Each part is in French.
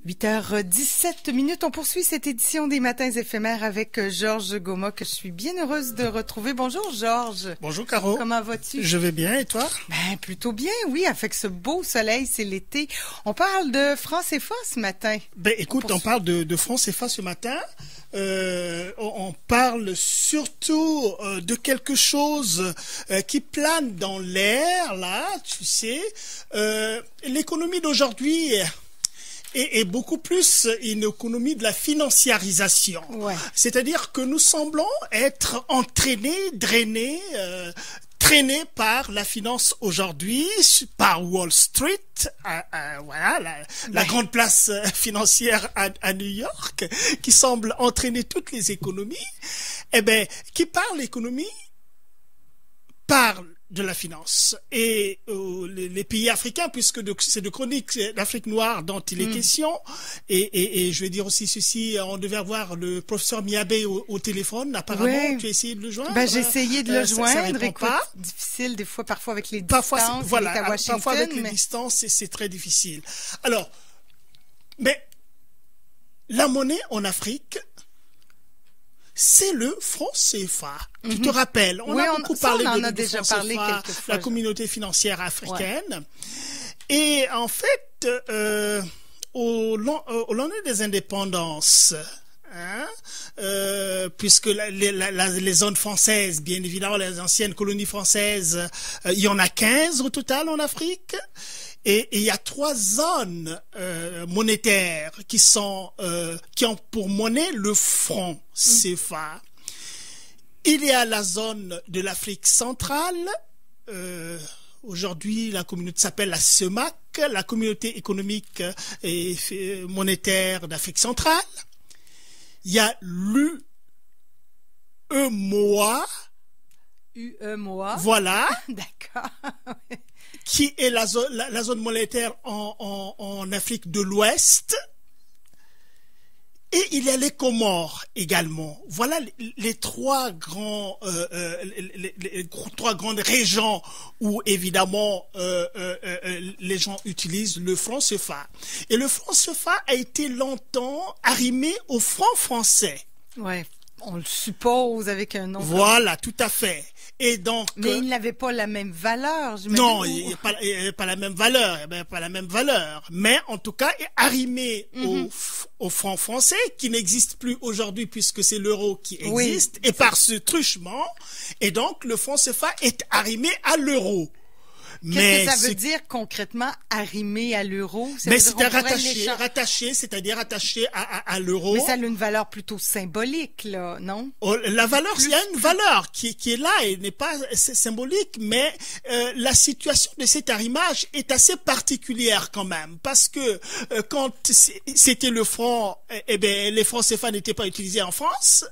8h17. On poursuit cette édition des Matins éphémères avec Georges Goma, que je suis bien heureuse de retrouver. Bonjour Georges. Bonjour Caro. Comment vas-tu? Je vais bien, et toi? Ben, plutôt bien, oui, avec ce beau soleil, c'est l'été. On parle de francs CFA ce matin. Ben écoute, on parle de francs CFA ce matin. On parle surtout de quelque chose qui plane dans l'air, là, tu sais. L'économie d'aujourd'hui est beaucoup plus une économie de la financiarisation. Ouais. C'est-à-dire que nous semblons être entraînés, drainés, traînés par la finance aujourd'hui, par Wall Street, voilà, la grande place financière à New York, qui semble entraîner toutes les économies. Eh ben, qui parle économie, parle de la finance. Et les pays africains, puisque c'est de chronique d'Afrique noire dont il est question, et je vais dire aussi ceci, on devait avoir le professeur Miabé au téléphone, apparemment. Ouais. Tu as essayé de le joindre? Ben, j'ai essayé de le joindre. Ça répond pas. Difficile des fois, parfois avec les distances. Voilà, à Washington, parfois avec les distances, c'est très difficile. Alors, mais la monnaie en Afrique, c'est le franc CFA. Tu te rappelles, on a beaucoup parlé de franc CFA, la communauté financière africaine. Ouais. Et en fait, au lendemain des indépendances, puisque les zones françaises, bien évidemment, les anciennes colonies françaises, il y en a 15 au total en Afrique. Et il y a 3 zones monétaires qui ont pour monnaie le franc CFA. Il y a la zone de l'Afrique centrale. Aujourd'hui, la communauté s'appelle la CEMAC, la communauté économique et monétaire d'Afrique centrale. Il y a l'UEMOA. UEMOA. Voilà. D'accord. Qui est la zone monétaire en Afrique de l'Ouest. Et il y a les Comores également. Voilà les trois grandes régions où évidemment les gens utilisent le franc CFA. Et le franc CFA a été longtemps arrimé au franc français. Ouais. On le suppose avec un nom. Voilà, tout à fait. Et donc, mais il n'avait pas la même valeur, j'imagine. Non, il n'a pas la même valeur. Pas la même valeur. Mais en tout cas, est arrimé au franc français, qui n'existe plus aujourd'hui puisque c'est l'euro qui existe. Oui, et par ce truchement, et donc le franc CFA est arrimé à l'euro. Qu'est-ce que ça veut dire concrètement, arrimé à l'euro? Mais c'est rattaché, c'est-à-dire attaché à l'euro. Mais ça a une valeur plutôt symbolique, là, non? La valeur, il y a une valeur qui est là et n'est pas symbolique, mais la situation de cet arrimage est assez particulière quand même, parce que quand c'était le franc, les francs CFA n'étaient pas utilisés en France,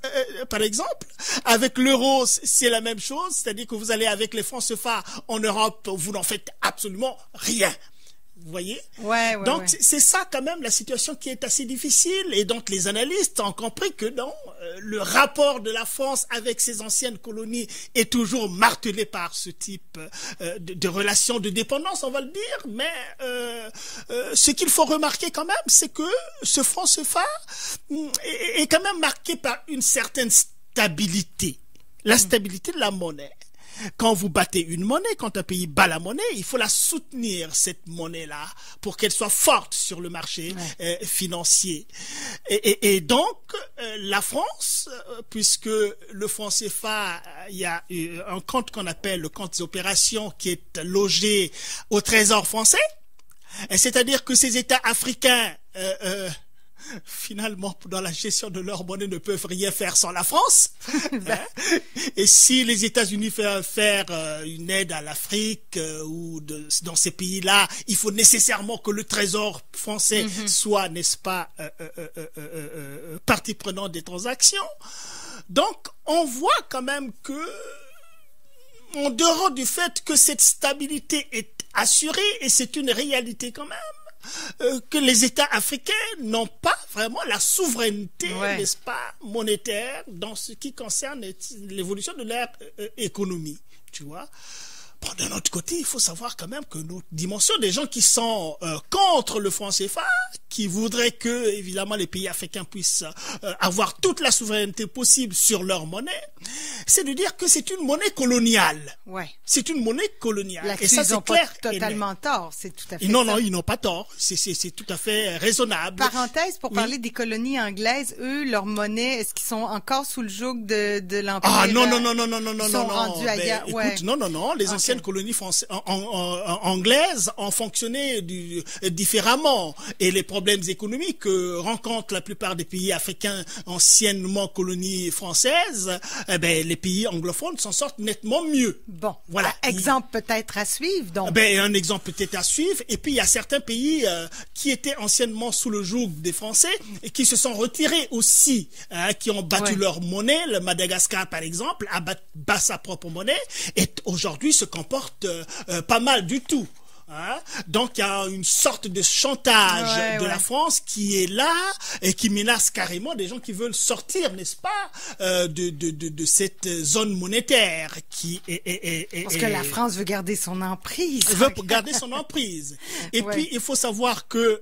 par exemple. Avec l'euro, c'est la même chose, c'est-à-dire que vous allez avec les francs CFA en Europe, vous n'en faites absolument rien. Vous voyez? Donc, c'est ça quand même la situation qui est assez difficile. Et donc, les analystes ont compris que non, le rapport de la France avec ses anciennes colonies est toujours martelé par ce type de relations de dépendance, on va le dire. Mais ce qu'il faut remarquer quand même, c'est que ce franc CFA est quand même marqué par une certaine stabilité. La stabilité de la monnaie. Quand vous battez une monnaie, quand un pays bat la monnaie, il faut la soutenir, cette monnaie-là, pour qu'elle soit forte sur le marché financier. Et donc, la France, puisque le franc CFA, il y a un compte qu'on appelle le compte des opérations qui est logé au Trésor français, c'est-à-dire que ces États africains finalement, dans la gestion de leur monnaie, ne peuvent rien faire sans la France. Et si les États-Unis veulent faire une aide à l'Afrique ou dans ces pays-là, il faut nécessairement que le Trésor français soit, n'est-ce pas, partie prenante des transactions. Donc, on voit quand même que, en dehors du fait que cette stabilité est assurée, et c'est une réalité quand même, que les États africains n'ont pas vraiment la souveraineté, n'est-ce pas, monétaire dans ce qui concerne l'évolution de leur économie, tu vois. Bon, d'un autre côté, il faut savoir quand même que notre dimension, des gens qui sont contre le franc CFA, qui voudraient que, évidemment, les pays africains puissent avoir toute la souveraineté possible sur leur monnaie, c'est de dire que c'est une monnaie coloniale. Ouais. C'est une monnaie coloniale. Là-dessus, et ça, ils n'ont c'est clair. pas totalement tort, c'est tout à fait non, ça. non, ils n'ont pas tort. C'est tout à fait raisonnable. Parenthèse, pour Oui. parler des colonies anglaises, eux, leur monnaie, est-ce qu'ils sont encore sous le joug de l'Empire? Ah non, non, non, non, non, non, non, Ils sont non. rendus ailleurs, Écoute, ouais. non, non, non. Les anciennes colonies anglaises ont fonctionné différemment. Et les problèmes économiques que rencontrent la plupart des pays africains anciennement colonies françaises, eh ben, les pays anglophones s'en sortent nettement mieux. Bon, Voilà. exemple peut-être à suivre, donc. Ben, un exemple peut-être à suivre. Et puis, il y a certains pays qui étaient anciennement sous le joug des Français et qui se sont retirés aussi, qui ont battu leur monnaie. Le Madagascar, par exemple, a battu sa propre monnaie et aujourd'hui se comporte pas mal du tout. Hein? Donc il y a une sorte de chantage de la France qui est là et qui menace carrément des gens qui veulent sortir, n'est-ce pas, de cette zone monétaire qui est parce que la France veut garder son emprise. Veut garder son emprise. Et puis il faut savoir que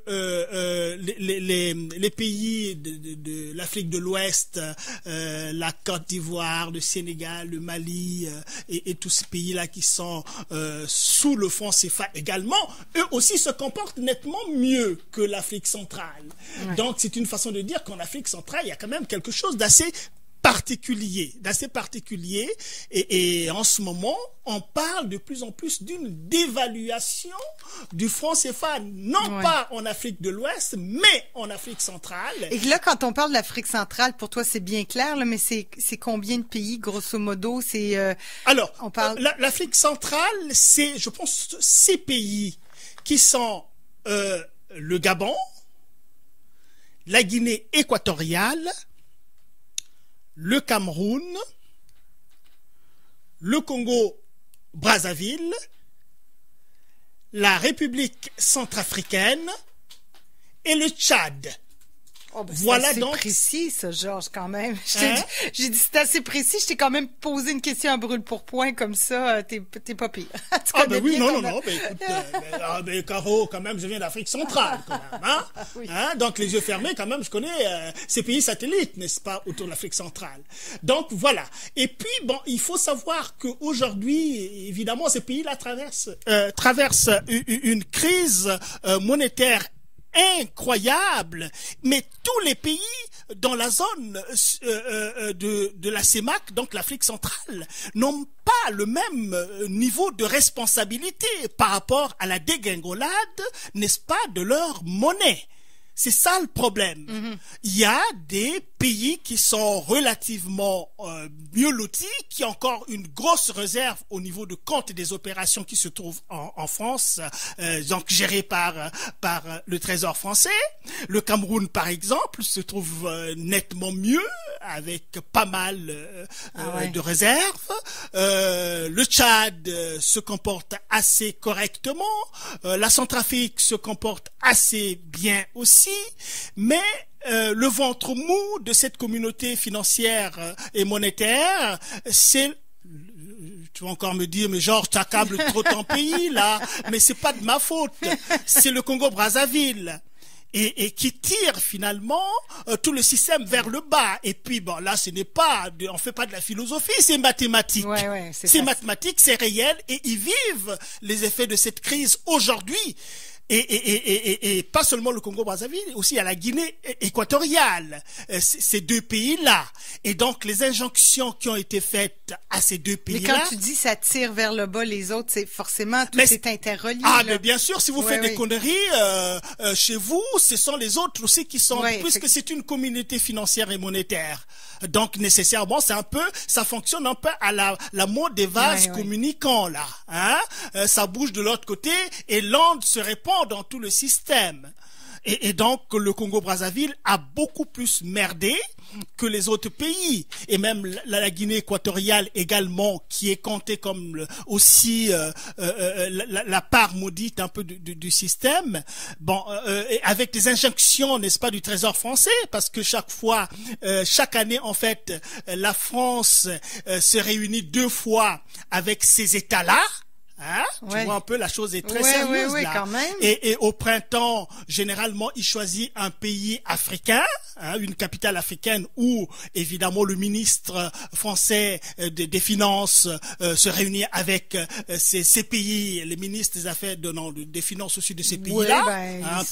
les pays de l'Afrique de l'Ouest, la Côte d'Ivoire, le Sénégal, le Mali et tous ces pays-là qui sont sous le franc CFA également, eux aussi se comportent nettement mieux que l'Afrique centrale. Ouais. Donc, c'est une façon de dire qu'en Afrique centrale, il y a quand même quelque chose d'assez particulier. Et en ce moment, on parle de plus en plus d'une dévaluation du franc CFA, non pas en Afrique de l'Ouest, mais en Afrique centrale. Et là, quand on parle de l'Afrique centrale, pour toi, c'est bien clair, là, mais c'est combien de pays, grosso modo? Alors, on parle... l'Afrique centrale, c'est, je pense, 6 pays qui sont le Gabon, la Guinée équatoriale, le Cameroun, le Congo-Brazzaville, la République centrafricaine et le Tchad. Oh, ben voilà c'est donc précis, ça, Georges, quand même. J'ai dit c'est assez précis. Je t'ai quand même posé une question à brûle pour point comme ça. T'es pas pire. Ben oui, non. Ben écoute, Caro, quand même, je viens d'Afrique centrale, quand même. Hein? Oui. Hein? Donc les yeux fermés, quand même, je connais ces pays satellites, n'est-ce pas, autour de l'Afrique centrale. Donc voilà. Et puis bon, il faut savoir qu'aujourd'hui, évidemment, ces pays-là traversent une crise monétaire incroyable, mais tous les pays dans la zone de la CEMAC, donc l'Afrique centrale, n'ont pas le même niveau de responsabilité par rapport à la dégringolade, n'est-ce pas, de leur monnaie. C'est ça le problème. Il y a des pays qui sont relativement mieux lotis, qui ont encore une grosse réserve au niveau de compte des opérations qui se trouvent en France, donc gérées par le Trésor français. Le Cameroun, par exemple, se trouve nettement mieux, avec pas mal de réserves. Le Tchad se comporte assez correctement. La Centrafrique se comporte assez bien aussi. Mais le ventre mou de cette communauté financière et monétaire, c'est... Tu vas encore me dire, mais Georges, tu accables trop ton pays, là. Mais c'est pas de ma faute. C'est le Congo-Brazzaville. Et qui tire finalement tout le système vers le bas. Et puis bon, là, ce n'est pas, on fait pas de la philosophie, c'est mathématique. C'est mathématique, c'est réel, et ils vivent les effets de cette crise aujourd'hui. Et pas seulement le Congo-Brazzaville, aussi à la Guinée équatoriale, ces deux pays-là. Et donc, les injonctions qui ont été faites à ces deux pays-là... Mais quand tu dis ça tire vers le bas, les autres, c'est forcément, tout est interrelié. Ah, là. mais bien sûr, si vous faites des conneries, chez vous, ce sont les autres aussi qui sont... puisque c'est une communauté financière et monétaire. Donc, nécessairement, ça fonctionne un peu à la mode des vases communicants, là. Hein? Ça bouge de l'autre côté et l'onde se répand dans tout le système. Et donc, le Congo-Brazzaville a beaucoup plus merdé que les autres pays. Et même la Guinée équatoriale également, qui est comptée comme aussi la part maudite un peu du système. Bon, avec des injonctions, n'est-ce pas, du Trésor français, parce que chaque année, en fait, la France se réunit 2 fois avec ces États-là, Hein? Ouais. Tu vois un peu, la chose est très Ouais, sérieuse ouais, là. quand même. Et au printemps, généralement, il choisit un pays africain, hein, une capitale africaine où, évidemment, le ministre français des Finances se réunit avec ces pays, les ministres des affaires des Finances aussi de ces pays-là. Ouais, ben, Hein,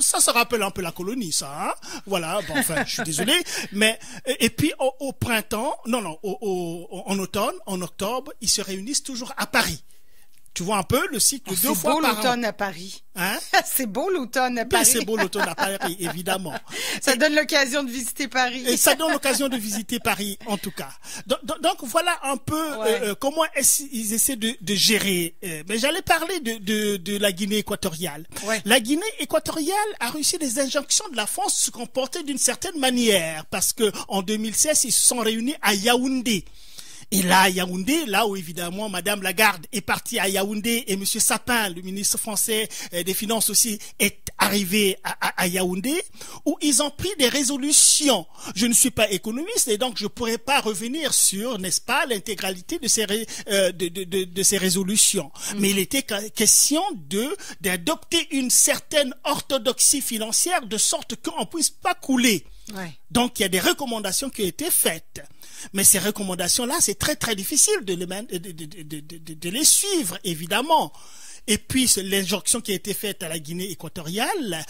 ça se rappelle un peu la colonie, ça. Hein? Voilà. Bon, enfin, je suis désolé, mais et puis au printemps, en automne, en octobre, ils se réunissent toujours à Paris. Tu vois un peu le cycle deux fois par an. C'est beau l'automne à Paris. Hein? C'est beau l'automne à Paris. C'est beau l'automne à Paris, évidemment. Ça donne l'occasion de visiter Paris. Et ça donne l'occasion de visiter Paris, en tout cas. Donc voilà un peu comment ils essaient de gérer. Mais j'allais parler de la Guinée équatoriale. Ouais. La Guinée équatoriale a reçu des injonctions de la France de se comporter d'une certaine manière, parce que en 2016, ils se sont réunis à Yaoundé. Et là, à Yaoundé, là où évidemment Madame Lagarde est partie à Yaoundé et Monsieur Sapin, le ministre français des Finances aussi, est arrivé à Yaoundé, où ils ont pris des résolutions. Je ne suis pas économiste et donc je pourrais pas revenir sur, n'est-ce pas, l'intégralité de ces résolutions. Mais il était question d'adopter une certaine orthodoxie financière de sorte qu'on puisse pas couler. Ouais. Donc il y a des recommandations qui ont été faites. Mais ces recommandations-là, c'est très très difficile de les suivre, évidemment. Et puis, l'injonction qui a été faite à la Guinée équatoriale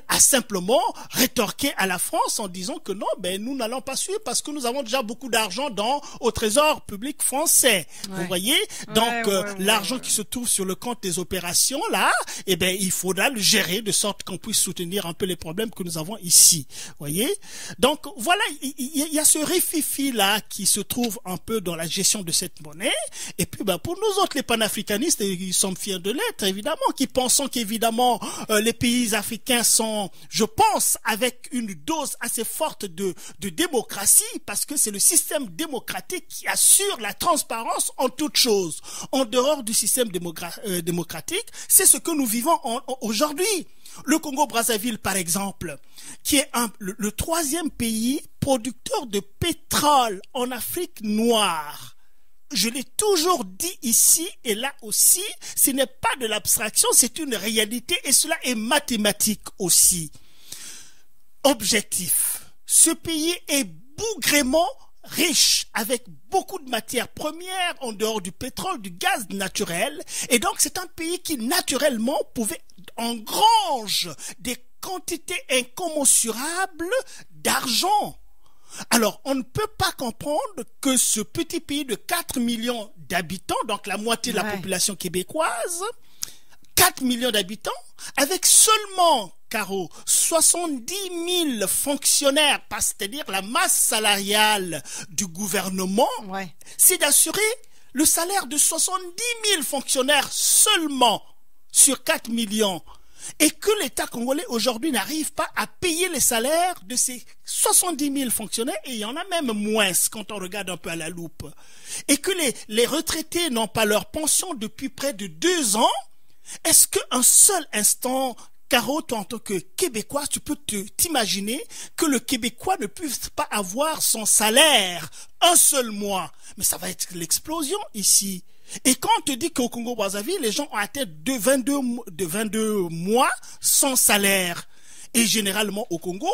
a simplement rétorqué à la France en disant que non, nous n'allons pas suivre parce que nous avons déjà beaucoup d'argent au trésor public français. Ouais. Vous voyez? Donc, l'argent qui se trouve sur le compte des opérations, là, il faudra le gérer de sorte qu'on puisse soutenir un peu les problèmes que nous avons ici. Vous voyez? Donc, voilà, il y a ce rififi là qui se trouve un peu dans la gestion de cette monnaie. Et puis, pour nous autres, les panafricanistes, ils sont fiers de l'être, évidemment, qui pensons qu'évidemment les pays africains sont, je pense, avec une dose assez forte de démocratie, parce que c'est le système démocratique qui assure la transparence en toute chose. En dehors du système démocratique, c'est ce que nous vivons aujourd'hui. Le Congo-Brazzaville, par exemple, qui est le troisième pays producteur de pétrole en Afrique noire. Je l'ai toujours dit ici et là aussi, ce n'est pas de l'abstraction, c'est une réalité et cela est mathématique aussi. Objectif. Ce pays est bougrement riche avec beaucoup de matières premières en dehors du pétrole, du gaz naturel et donc c'est un pays qui naturellement pouvait engrange des quantités incommensurables d'argent. Alors, on ne peut pas comprendre que ce petit pays de 4 millions d'habitants, donc la moitié de la population québécoise, 4 millions d'habitants, avec seulement, Caro, 70 000 fonctionnaires, c'est-à-dire la masse salariale du gouvernement, c'est d'assurer le salaire de 70 000 fonctionnaires seulement sur 4 millions. Et que l'État congolais aujourd'hui n'arrive pas à payer les salaires de ces 70 000 fonctionnaires, et il y en a même moins quand on regarde un peu à la loupe. Et que les retraités n'ont pas leur pension depuis près de 2 ans, est-ce qu'un seul instant, Caro, toi, en tant que Québécois, tu peux t'imaginer que le Québécois ne puisse pas avoir son salaire un seul mois? Mais ça va être l'explosion ici. Et quand on te dit qu'au Congo-Brazzaville, les gens ont atteint de 22 mois sans salaire. Et généralement au Congo,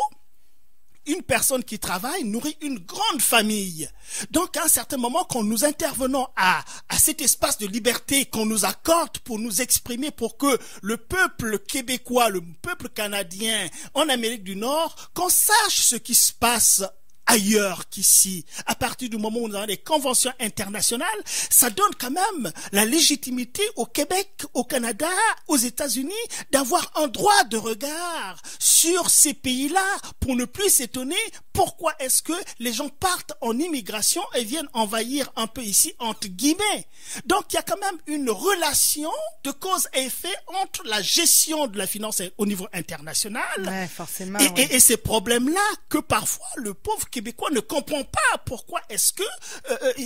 une personne qui travaille nourrit une grande famille. Donc à un certain moment, quand nous intervenons à cet espace de liberté qu'on nous accorde pour nous exprimer, pour que le peuple québécois, le peuple canadien en Amérique du Nord, qu'on sache ce qui se passe ailleurs qu'ici, à partir du moment où nous avons des conventions internationales, ça donne quand même la légitimité au Québec, au Canada, aux États-Unis, d'avoir un droit de regard sur ces pays-là pour ne plus s'étonner pourquoi est-ce que les gens partent en immigration et viennent envahir un peu ici, entre guillemets. Donc il y a quand même une relation de cause et effet entre la gestion de la finance au niveau international forcément, et ces problèmes-là que parfois le pauvre Québécois ne comprend pas pourquoi est-ce que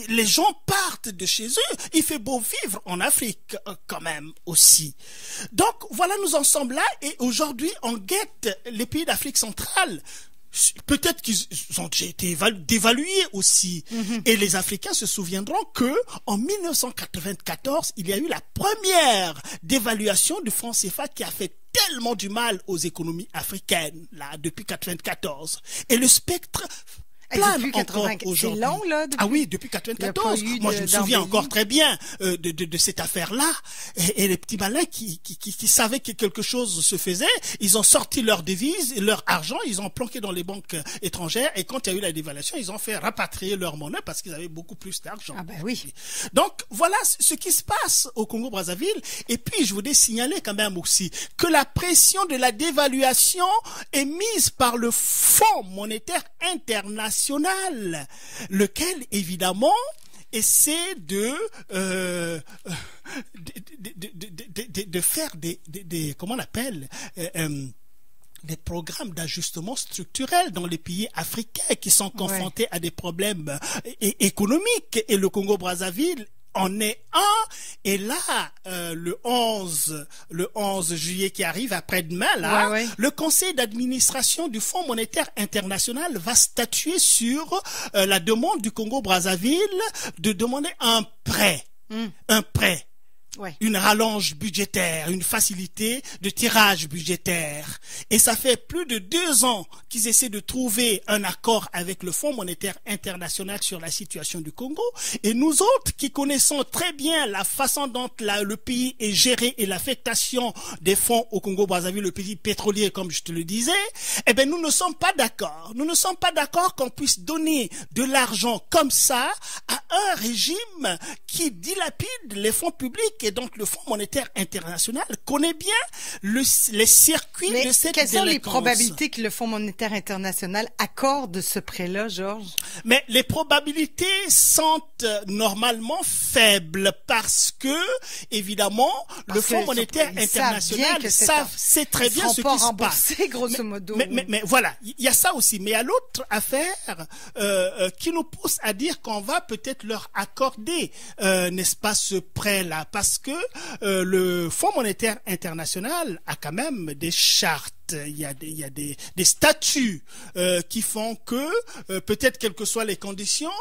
les gens partent de chez eux. Il fait beau vivre en Afrique quand même aussi. Donc voilà, nous en sommes là et aujourd'hui on guette les pays d'Afrique centrale. peut-être qu'ils ont déjà été dévalués aussi. Et les Africains se souviendront que en 1994, il y a eu la première dévaluation du franc CFA qui a fait tellement du mal aux économies africaines, là, depuis 94. Et le spectre plane encore aujourd'hui. C'est long, là. Ah oui, depuis 94. Moi, je me souviens encore très bien de cette affaire-là. Et les petits malins qui savaient que quelque chose se faisait, ils ont sorti leurs devises, leur argent, ils ont planqué dans les banques étrangères. Et quand il y a eu la dévaluation, ils ont fait rapatrier leur monnaie parce qu'ils avaient beaucoup plus d'argent. Ah ben oui. Donc, voilà ce qui se passe au Congo-Brazzaville. Et puis, je voudrais signaler quand même aussi que la pression de la dévaluation est mise par le Fonds monétaire international, lequel évidemment essaie de faire des comment on appelle des programmes d'ajustement structurel dans les pays africains qui sont confrontés à des problèmes économiques, et le Congo-Brazzaville en est un. Et là, le 11 juillet qui arrive après-demain, là, le conseil d'administration du Fonds monétaire international va statuer sur la demande du Congo-Brazzaville de demander un prêt. Un prêt. Une rallonge budgétaire, une facilité de tirage budgétaire. Et ça fait plus de 2 ans qu'ils essaient de trouver un accord avec le Fonds monétaire international sur la situation du Congo. Et nous autres, qui connaissons très bien la façon dont le pays est géré et l'affectation des fonds au Congo-Brazzaville, le pays pétrolier, comme je te le disais, eh ben, nous ne sommes pas d'accord. Nous ne sommes pas d'accord qu'on puisse donner de l'argent comme ça à un régime qui dilapide les fonds publics. Et donc, le Fonds monétaire international connaît bien les circuits de cette délinquance. Quelles sont les probabilités que le Fonds monétaire international accorde ce prêt-là, Georges? Mais les probabilités sont normalement faibles parce que, évidemment, le Fonds monétaire international sait très bien ce qui se passe. Grosso modo. Mais voilà, il y a ça aussi. Mais il y a l'autre affaire qui nous pousse à dire qu'on va peut-être leur accorder, n'est-ce pas, ce prêt-là, parce que le Fonds monétaire international a quand même des chartes. Il y a des statuts qui font que, peut-être quelles que soient les conditions,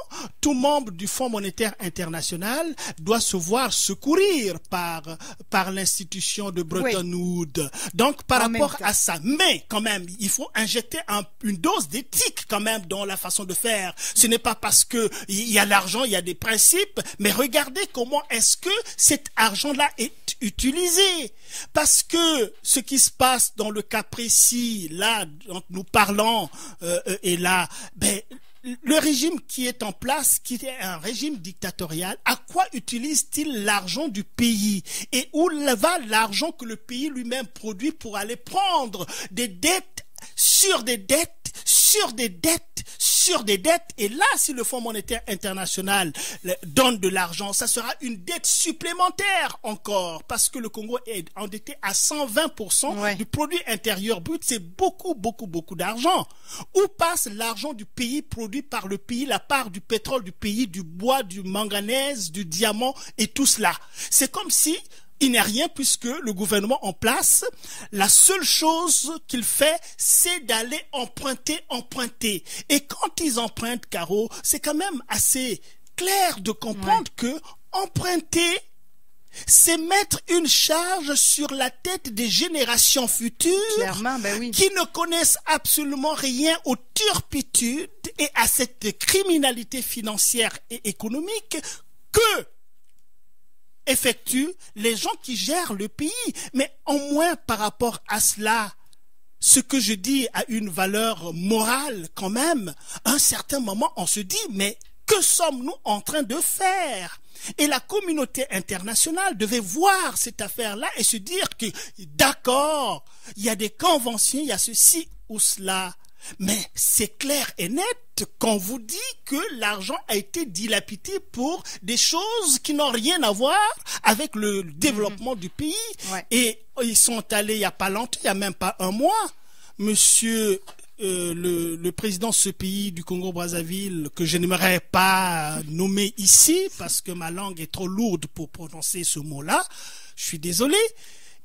tout membre du Fonds monétaire international doit se voir secourir par l'institution de Bretton Woods. Donc, par rapport à ça, mais quand même, il faut injecter une dose d'éthique quand même dans la façon de faire. Ce n'est pas parce que il y a l'argent, il y a des principes, mais regardez comment est-ce que cet argent-là est utilisé. Parce que ce qui se passe dans le cas précis, là, dont nous parlons, et là, ben, le régime qui est en place, qui est un régime dictatorial, à quoi utilise-t-il l'argent du pays? Et où va l'argent que le pays lui-même produit pour aller prendre des dettes sur des dettes, sur des dettes, sur des dettes? Et là, si le Fonds monétaire international donne de l'argent, ça sera une dette supplémentaire encore, parce que le Congo est endetté à 120% du produit intérieur brut. C'est beaucoup, beaucoup, beaucoup d'argent. Où passe l'argent du pays produit par le pays, la part du pétrole du pays, du bois, du manganèse, du diamant et tout cela? C'est comme si il n'est rien, puisque le gouvernement en place, la seule chose qu'il fait, c'est d'aller emprunter. Et quand ils empruntent, Caro, c'est quand même assez clair de comprendre que emprunter, c'est mettre une charge sur la tête des générations futures qui ne connaissent absolument rien aux turpitudes et à cette criminalité financière et économique que effectuent les gens qui gèrent le pays. Mais au moins par rapport à cela, ce que je dis a une valeur morale quand même. À un certain moment, on se dit, mais que sommes-nous en train de faire? Et la communauté internationale devait voir cette affaire-là et se dire que, d'accord, il y a des conventions, il y a ceci ou cela. Mais c'est clair et net qu'on vous dit que l'argent a été dilapidé pour des choses qui n'ont rien à voir avec le développement du pays. Et ils sont allés il n'y a pas longtemps, il n'y a même pas un mois. Monsieur le président de ce pays, du Congo-Brazzaville, que je n'aimerais pas nommer ici parce que ma langue est trop lourde pour prononcer ce mot-là, je suis désolé,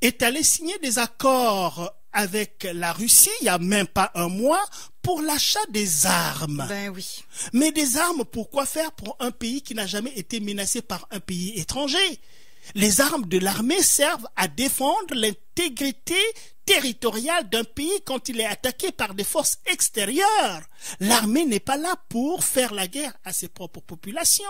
est allé signer des accords avec la Russie, il y a même pas un mois, pour l'achat des armes. Ben oui. Mais des armes, pourquoi faire pour un pays qui n'a jamais été menacé par un pays étranger? Les armes de l'armée servent à défendre l'intégrité territoriale d'un pays quand il est attaqué par des forces extérieures. L'armée n'est pas là pour faire la guerre à ses propres populations.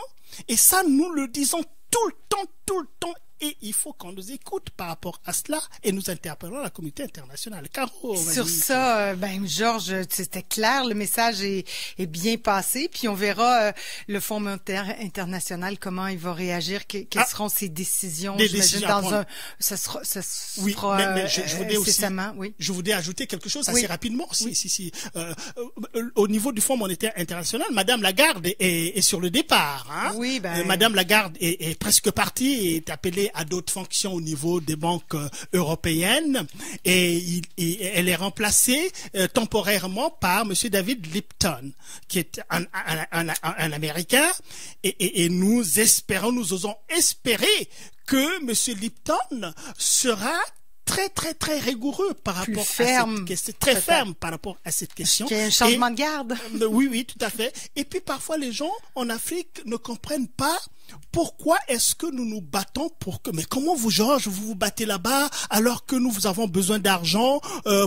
Et ça, nous le disons tout le temps. Et il faut qu'on nous écoute par rapport à cela et nous interpellons la communauté internationale. Caro, sur ça, Georges, c'était clair, le message est bien passé. Puis on verra le Fonds monétaire international comment il va réagir, quelles seront ses décisions. J'imagine ça sera oui, mais je voudrais aussi, oui. Je voudrais ajouter quelque chose assez rapidement. Au niveau du Fonds monétaire international, Madame Lagarde est sur le départ. Hein? Oui, Madame Lagarde est presque partie, est appelée à d'autres fonctions au niveau des banques européennes et elle est remplacée temporairement par Monsieur David Lipton, qui est un Américain et nous osons espérer que Monsieur Lipton sera très rigoureux par rapport à cette question, très ferme par rapport à cette question. Il y a un changement de garde. Oui, tout à fait. Et puis parfois les gens en Afrique ne comprennent pas pourquoi est-ce que nous nous battons mais comment vous, Georges, vous battez là-bas alors que nous vous avons besoin d'argent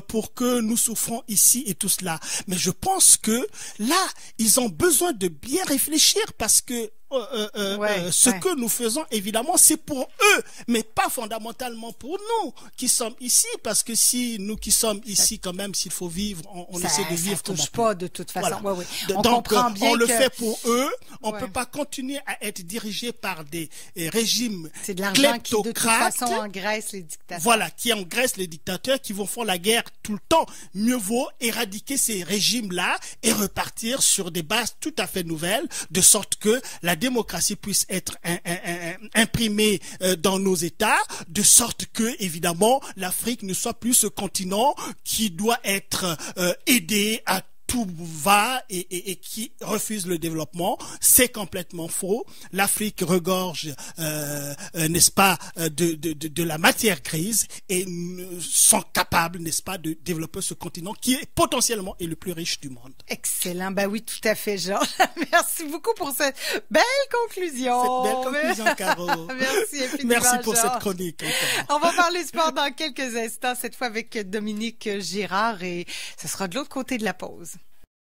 pour que nous souffrons ici et tout cela. Mais je pense que là, ils ont besoin de bien réfléchir parce que ce que nous faisons, évidemment, c'est pour eux, mais pas fondamentalement pour nous qui sommes ici, parce que si nous qui sommes ici, quand même, s'il faut vivre, on essaie de vivre comme on peut. Ça touche pas de toute façon. Voilà. On Donc, comprend bien on le fait pour eux. On peut pas continuer à être dirigé par des régimes kleptocrates. C'est de l'argent qui, de toute façon, engraisse les dictateurs. Voilà, qui engraissent les dictateurs, qui vont faire la guerre tout le temps. Mieux vaut éradiquer ces régimes-là et repartir sur des bases tout à fait nouvelles, de sorte que la démocratie puisse être imprimée dans nos États, de sorte que, évidemment, l'Afrique ne soit plus ce continent qui doit être aidé à tout va et qui refuse le développement. C'est complètement faux. L'Afrique regorge, n'est-ce pas, de la matière grise et sont capables, n'est-ce pas, de développer ce continent qui est potentiellement le plus riche du monde. Excellent. Oui, tout à fait, Georges. Merci beaucoup pour cette belle conclusion. Caro. Merci infiniment, Merci pour Georges. cette chronique. On va parler sport dans quelques instants, cette fois avec Dominique Girard et ce sera de l'autre côté de la pause.